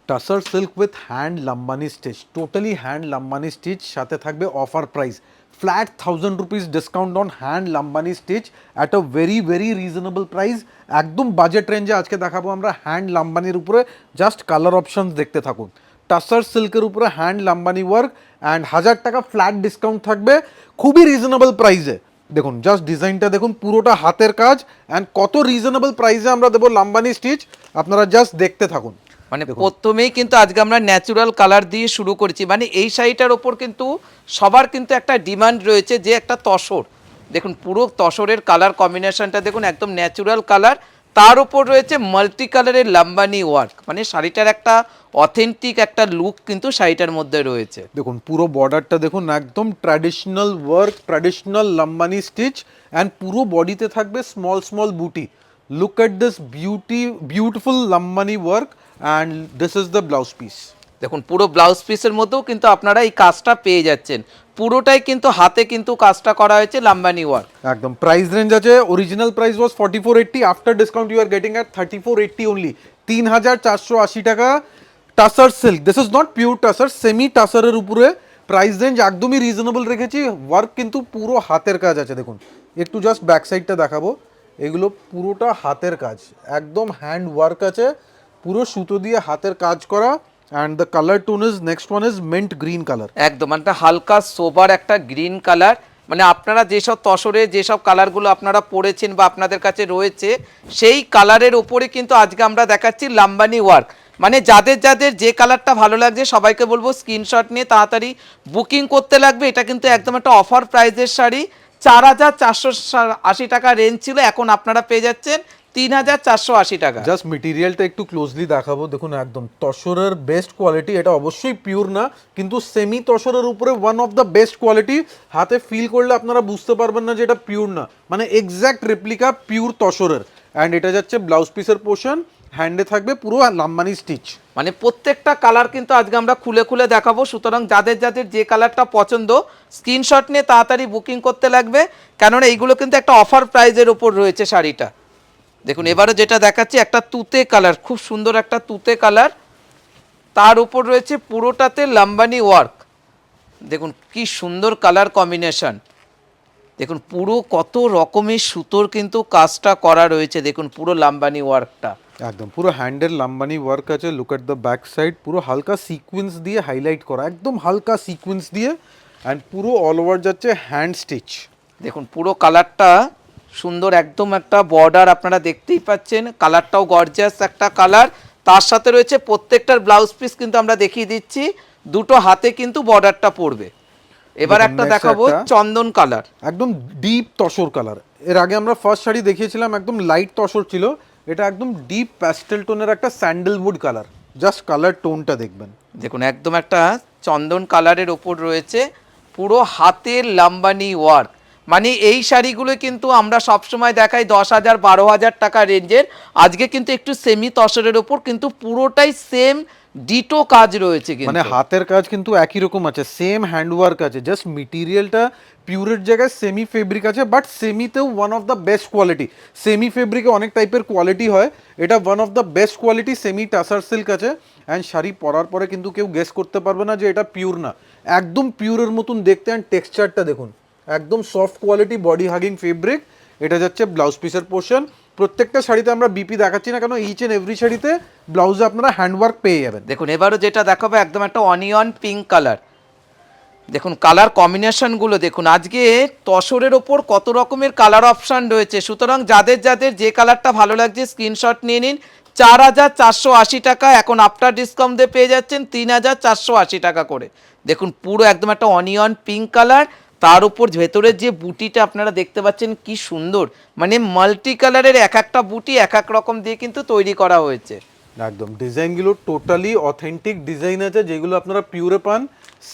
Tussar silk with hand Lambani stitch, totally hand Lambani stitch, সাথে থাকবে offer price flat 1000 rupees discount on hand Lambani stitch at a very very reasonable price. একদম budget রেঞ্জে আজকে দেখাবো আমরা hand লাম্বানির উপরে। জাস্ট কালার অপশনস দেখতে থাকুন। টাসার সিল্কের উপরে হ্যান্ড লাম্বানি ওয়ার্ক অ্যান্ড 1000 টাকা ফ্ল্যাট ডিসকাউন্ট থাকবে খুবই রিজনেবল প্রাইসে। দেখুন জাস্ট ডিজাইনটা দেখুন, পুরোটা হাতের কাজ অ্যান্ড কত রিজনেবল প্রাইসে আমরা দেবো লাম্বানি স্টিচ, আপনারা জাস্ট দেখতে থাকুন। মানে প্রথমেই কিন্তু আজকে আমরা ন্যাচারাল কালার দিয়ে শুরু করেছি। মানে এই শাড়িটার ওপর কিন্তু সবার কিন্তু একটা ডিমান্ড রয়েছে যে একটা তসর, দেখুন পুরো তসরের কালার কম্বিনেশনটা দেখুন, একদম ন্যাচারাল কালার, তার উপর রয়েছে মাল্টি কালারের লাম্বানি ওয়ার্ক। মানে শাড়িটার একটা অথেন্টিক একটা লুক কিন্তু শাড়িটার মধ্যে রয়েছে। দেখুন পুরো বর্ডারটা দেখুন, একদম traditional work, traditional Lambani stitch and পুরো বডিতে থাকবে স্মল স্মল বুটি। Look at this beautiful Lambani work and this is the blouse piece. দেখুন পুরো ব্লাউজ পিসের মধ্যেও কিন্তু আপনারা এই কাজটা পেয়ে যাচ্ছেন, পুরোটাই কিন্তু হাতে কিন্তু কাজটা করা হয়েছে লাম্বানি ওয়ার্ক। একদম প্রাইস রেঞ্জ আছে, original price was 4480, after discount you are getting at 3480 only, 3480 টাকা। Tussar silk, this is not pure tussar, semi টাসারের উপরে প্রাইস রেঞ্জ একদমই রিজনেবল রেখেছি। ওয়ার্ক কিন্তু পুরো হাতের কাজ আছে। দেখুন একটু জাস্ট ব্যাক সাইডটা দেখাবো, এগুলো পুরোটা হাতের কাজ, একদম হ্যান্ড ওয়ার্ক আছে, পুরো সুতো দিয়ে হাতের কাজ করা। And the colour tone is next one is meant green colour. একদম একটা হালকা সোবার একটা গ্রিন কালার। মানে আপনারা যেসব তসরে যেসব কালারগুলো আপনারা পড়েছেন বা আপনাদের কাছে রয়েছে, সেই কালারের ওপরে কিন্তু আজকে আমরা দেখাচ্ছি লাম্বানি ওয়ার্ক। মানে যাদের যাদের যে কালারটা ভালো লাগছে সবাইকে বলবো স্ক্রিনশট নিয়ে তাড়াতাড়ি বুকিং করতে লাগবে। এটা কিন্তু একদম একটা অফার প্রাইজের শাড়ি, 4480 টাকা রেঞ্জ ছিল, এখন আপনারা পেয়ে যাচ্ছেন 3480 টাকা। জাস্ট মেটেরিয়ালটা একটু ক্লোজলি দেখাবো, দেখুন একদম তসরের বেস্ট কোয়ালিটি। এটা অবশ্যই পিওর না, কিন্তু সেমি তসরের উপরে one of the best quality. হাতে ফিল করলে আপনারা বুঝতে পারবেন না যে এটা পিওর না, মানে এক্স্যাক্ট রেপ্লিকা পিওর তসরের। অ্যান্ড এটা যাচ্ছে ব্লাউজ পিসের পোর্শন, হ্যান্ডে থাকবে পুরো লাম্বানি স্টিচ। মানে প্রত্যেকটা কালার কিন্তু আজকে আমরা খুলে খুলে দেখাবো, সুতরাং যাদের যাদের যে কালারটা পছন্দ স্ক্রিনশট নিয়ে তাড়াতাড়ি বুকিং করতে লাগবে, কেননা এইগুলো কিন্তু একটা অফার প্রাইজের ওপর রয়েছে শাড়িটা। দেখুন এবারে যেটা দেখাচ্ছি একটা তুতে কালার, খুব সুন্দর একটা তুতে কালার, তার উপর রয়েছে পুরোটাতে লাম্বানি ওয়ার্ক। দেখুন কি সুন্দর কালার কম্বিনেশন, দেখুন পুরো কত রকমের সুতোর কিন্তু কাজটা করা রয়েছে, দেখুন পুরো লাম্বানি ওয়ার্কটা একদম পুরো হ্যান্ডের লাম্বানি ওয়ার্ক আছে। Look at the back side, পুরো হালকা সিকোয়েন্স দিয়ে হাইলাইট করা, একদম হালকা সিকোয়েন্স দিয়ে, অ্যান্ড পুরো অল ওভার যাচ্ছে হ্যান্ড স্টিচ। দেখুন পুরো কালারটা সুন্দর, একদম একটা বর্ডার আপনারা দেখতেই পাচ্ছেন, কালারটাও গর্জিয়াস একটা কালার। তার সাথে রয়েছে প্রত্যেকটার ব্লাউজ পিস কিন্তু আমরা দেখিয়ে দিচ্ছি, দুটো হাতে কিন্তু বর্ডারটা পড়বে। এবার একটা দেখাবো চন্দন কালার, একদম ডিপ তসর কালার। এর আগে আমরা ফার্স্ট শাড়ি দেখিয়েছিলাম একদম লাইট তসর ছিল, এটা একদম ডিপ প্যাস্টেল টোনের একটা স্যান্ডেলউড কালার। জাস্ট কালার টোনটা দেখবেন, দেখুন একদম একটা চন্দন কালারের ওপর রয়েছে পুরো হাতের লাম্বানি ওয়ার্ক। মানে এই শাড়িগুলো কিন্তু আমরা সবসময় দেখাই 10,000 12,000 টাকা রেঞ্জের, আজকে কিন্তু একটু সেমি তসরের ওপর কিন্তু পুরোটাই সেম ডিটো কাজ রয়েছে, মানে হাতের কাজ কিন্তু একই রকম আছে, সেম হ্যান্ডওয়ার্ক আছে, জাস্ট মেটেরিয়ালটা পিওরের জায়গায় সেমি ফেব্রিক আছে, বাট সেমিতেও one of the best quality. Semi ফেব্রিকে অনেক টাইপের কোয়ালিটি হয়, এটা one of the best quality semi tussar silk আছে। অ্যান্ড শাড়ি পরার পরে কিন্তু কেউ গেস করতে পারবে না যে এটা পিওর না, একদম পিওরের মতন দেখতে। অ্যান্ড টেক্সচারটা দেখুন, একদম soft quality body hugging fabric. এটা যাচ্ছে ব্লাউজ পিসের পোর্শন। প্রত্যেকটা শাড়িতে আমরা বিপি দেখাচ্ছি না কেন, ইচ এন্ড এভরি শাড়িতে ব্লাউজে আপনারা হ্যান্ডওয়ার্ক পেয়ে যাবেন। দেখুন এবারও যেটা দেখাবো একদম একটা অনিয়ন পিঙ্ক কালার, দেখুন কালার কম্বিনেশনগুলো দেখুন, আজকে তসরের ওপর কত রকমের কালার অপশান রয়েছে, সুতরাং যাদের যাদের যে কালারটা ভালো লাগছে স্ক্রিনশট নিয়ে নিন। 4,480 টাকা, এখন আফটার ডিসকাউন্ট দিয়ে পেয়ে যাচ্ছেন 3,480 টাকা করে। দেখুন পুরো একদম একটা অনিয়ন পিঙ্ক কালার, তার উপর ভেতরের যে বুটিটা আপনারা দেখতে পাচ্ছেন কি সুন্দর, মানে মাল্টি কালারের এক একটা বুটি এক এক রকম দিয়ে কিন্তু তৈরি করা হয়েছে। একদম ডিজাইনগুলো টোটালি অথেন্টিক ডিজাইন আছে, যেগুলো আপনারা পিওরে পান।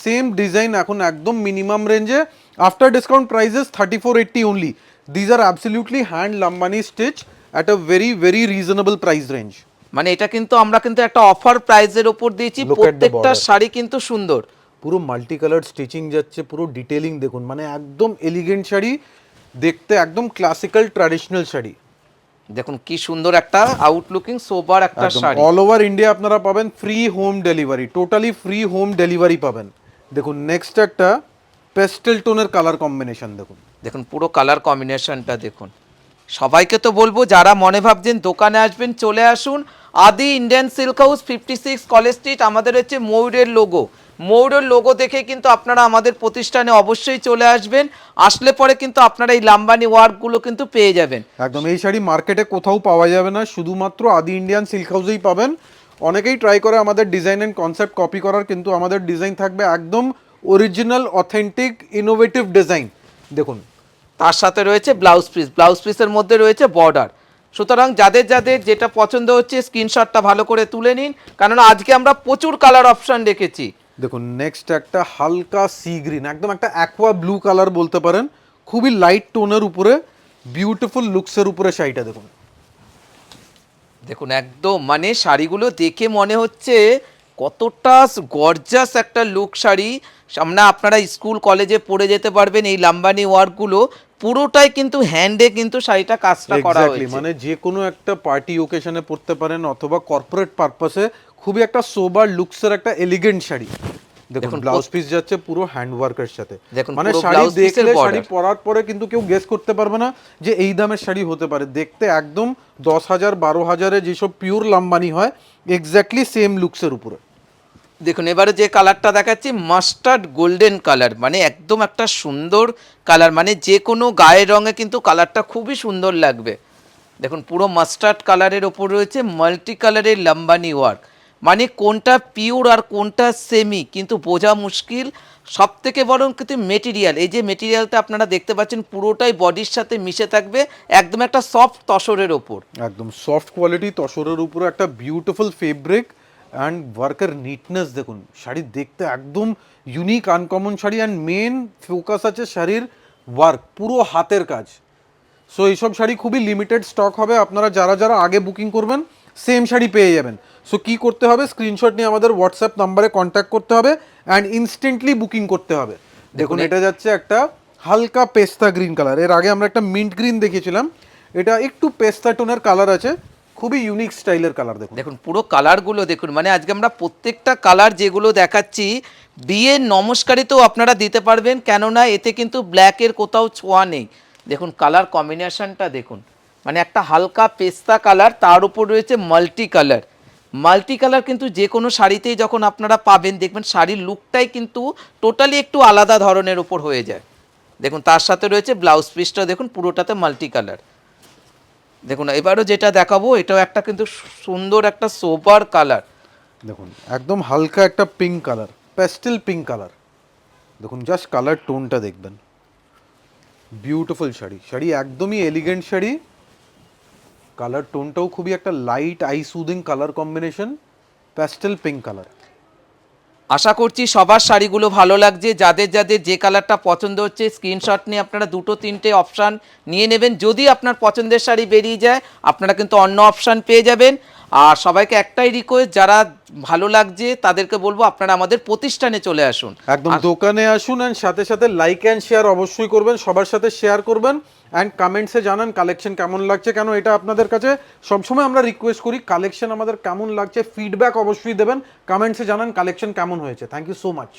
সেম ডিজাইন এখন একদম মিনিমাম রেঞ্জে, after discount prices 3480 only. These are absolutely hand Lambani stitch at a very very reasonable price range. মানে এটা কিন্তু আমরা কিন্তু একটা অফার প্রাইসের ওপর দিয়েছি, প্রত্যেকটা শাড়ি কিন্তু সুন্দর, পুরো মাল্টি কালার স্টিচিং যাচ্ছে, পুরো ডিটেলিং দেখুন, মানে একদম এলিগেন্ট শাড়ি দেখতে, একদম ক্লাসিক্যাল ট্র্যাডিশনাল শাড়ি। দেখুন কি সুন্দর একটা আউটলুকিং সোবার একটা শাড়ি। অল ওভার ইন্ডিয়া আপনারা পাবেন free home delivery, totally free home delivery পাবেন। দেখুন নেক্সট একটা পেস্টেল টোনের কালার কম্বিনেশন দেখুন। দেখুন পুরো কালার কম্বিনেশনটা দেখুন। সবাইকে তো বলবো যারা মনে ভাবছেন দোকানে আসবেন চলে আসুন আদি Indian silk house 56 college street. আমাদের হচ্ছে ময়ূরের লোগো, ময়ূরের লোগো দেখে কিন্তু আপনারা আমাদের প্রতিষ্ঠানে অবশ্যই চলে আসবেন। আসলে পরে কিন্তু আপনারা এই লাম্বানি ওয়ার্কগুলো কিন্তু পেয়ে যাবেন। একদম এই শাড়ি মার্কেটে কোথাও পাওয়া যাবে না, শুধুমাত্র আদি ইন্ডিয়ান সিল্ক হাউসেই পাবেন। অনেকেই ট্রাই করে আমাদের ডিজাইন অ্যান্ড কনসেপ্ট কপি করার, কিন্তু আমাদের ডিজাইন থাকবে একদম অরিজিনাল অথেন্টিক ইনোভেটিভ ডিজাইন। দেখুন তার সাথে রয়েছে ব্লাউজ পিস, ব্লাউজ পিসের মধ্যে রয়েছে বর্ডার। সুতরাং যাদের যাদের যেটা পছন্দ হচ্ছে স্ক্রিনশটটা ভালো করে তুলে নিন, কারণ আজকে আমরা প্রচুর কালার অপশন রেখেছি। দেখুন নেক্সট একটা হালকা সি গ্রিন, একদম একটা অ্যাকোয়া ব্লু কালার বলতে পারেন, খুবই লাইট টোনের উপরে বিউটিফুল লুকসের উপরে শাড়িটা দেখুন। দেখুন একদম মানে শাড়িগুলো দেখে মনে হচ্ছে কতটা গর্জাস একটা লুক শাড়ি। সামনে আপনারা স্কুল কলেজে পরে যেতে পারবেন। এই লাম্বানি ওয়ার্কগুলো পুরোটাই কিন্তু হ্যান্ডে কিন্তু শাড়িটা কাজটা করা এক্স্যাক্টলি, হয়েছে। মানে যে কোনো একটা পার্টি ওকেশনে পরতে পারেন অথবা কর্পোরেট পারপাসে খুবই একটা সোবার লুকসের একটা এলিগেন্ট শাড়ি। দেখুন ব্লাউজ পিস যাচ্ছে পুরো হ্যান্ড ওয়ার্কের সাথে, দেখুন মানে পুরো শাড়ি ব্লাউজ পিসের দেখলে শাড়ি বর্ডার। পরার পরে কিন্তু কেউ গেস করতে পারবে না যে এই দামের শাড়ি হতে পারে। দেখতে একদম 10,000 12,000-এ যেসব পিওর লাম্বানি হয় এক্স্যাক্টলি সেম লুকসের উপরে। দেখুন এবারে যে কালারটা দেখাচ্ছি মাস্টার্ড গোল্ডেন কালার, মানে একদম একটা সুন্দর কালার, মানে যে কোনো গায়ের রঙে কিন্তু কালারটা খুবই সুন্দর লাগবে। দেখুন পুরো মাস্টার্ড কালারের ওপর রয়েছে মাল্টি কালারের লাম্বানি ওয়ার্ক, মানে কোনটা পিওর আর কোনটা সেমি কিন্তু বোঝা মুশকিল। সব থেকে বরং কিন্তু মেটেরিয়াল, এই যে মেটেরিয়ালটা আপনারা দেখতে পাচ্ছেন পুরোটাই বডির সাথে মিশে থাকবে, একদম একটা সফট তসরের ওপর। একদম সফট কোয়ালিটি তসরের উপরে একটা বিউটিফুল ফেব্রিক অ্যান্ড ওয়ার্কের নিটনেস দেখুন। শাড়ি দেখতে একদম unique uncommon sari, and main focus আছে শাড়ির ওয়ার্ক, পুরো হাতের কাজ। সো এইসব শাড়ি খুবই লিমিটেড স্টক হবে, আপনারা যারা যারা আগে বুকিং করবেন সেম শাড়ি পেয়ে যাবেন। সো কী করতে হবে, স্ক্রিনশট নিয়ে আমাদের হোয়াটসঅ্যাপ নাম্বারে কন্ট্যাক্ট করতে হবে অ্যান্ড ইনস্ট্যান্টলি বুকিং করতে হবে। দেখুন এটা যাচ্ছে একটা হালকা পেস্তা গ্রিন কালার, এর আগে আমরা একটা মিন্ট গ্রিন দেখিয়েছিলাম, এটা একটু পেস্তা টোনের কালার আছে, খুবই ইউনিক স্টাইলের কালার। দেখুন দেখুন পুরো কালারগুলো দেখুন, মানে আজকে আমরা প্রত্যেকটা কালার যেগুলো দেখাচ্ছি বিয়ের নমস্কারিতেও আপনারা দিতে পারবেন, কেননা এতে কিন্তু ব্ল্যাকের কোথাও ছোঁয়া নেই। দেখুন কালার কম্বিনেশনটা দেখুন, মানে একটা হালকা পেস্তা কালার, তার উপর রয়েছে মাল্টি কালার। মাল্টি কালার কিন্তু যে কোনো শাড়িতেই যখন আপনারা পাবেন দেখবেন শাড়ির লুকটাই কিন্তু টোটালি একটু আলাদা ধরনের উপর হয়ে যায়। দেখুন তার সাথে রয়েছে ব্লাউজ পিসটা দেখুন পুরোটাতে মাল্টি কালার। দেখুন এবারও যেটা দেখাবো এটাও একটা কিন্তু সুন্দর একটা সোবার কালার। দেখুন একদম হালকা একটা pink colour, pastel pink colour. দেখুন জাস্ট কালার টোনটা দেখবেন, বিউটিফুল শাড়ি, শাড়ি একদমই এলিগেন্ট শাড়ি। কালার টোনটাও খুবই একটা light eye soothing colour combination, pastel pink colour. আশা করছি সবার শাড়িগুলো ভালো লাগছে। যাদের যাদের যে কালারটা পছন্দ হচ্ছে স্ক্রিনশট নিয়ে আপনারা দুটো তিনটে অপশান নিয়ে নেবেন। যদি আপনার পছন্দের শাড়ি বেরিয়ে যায় আপনারা কিন্তু অন্য অপশান পেয়ে যাবেন। আর সবাইকে একটাই রিকোয়েস্ট, যারা ভালো লাগছে তাদেরকে বলবো আপনারা আমাদের প্রতিষ্ঠানে চলে আসুন, একদম দোকানে আসুন, অ্যান্ড সাথে সাথে লাইক অ্যান্ড শেয়ার অবশ্যই করবেন, সবার সাথে শেয়ার করবেন, অ্যান্ড কমেন্টসে জানান কালেকশন কেমন লাগছে। কেন এটা আপনাদের কাছে সবসময় আমরা রিকোয়েস্ট করি, কালেকশন আমাদের কেমন লাগছে ফিডব্যাক অবশ্যই দেবেন, কমেন্টসে জানান কালেকশন কেমন হয়েছে। Thank you so much.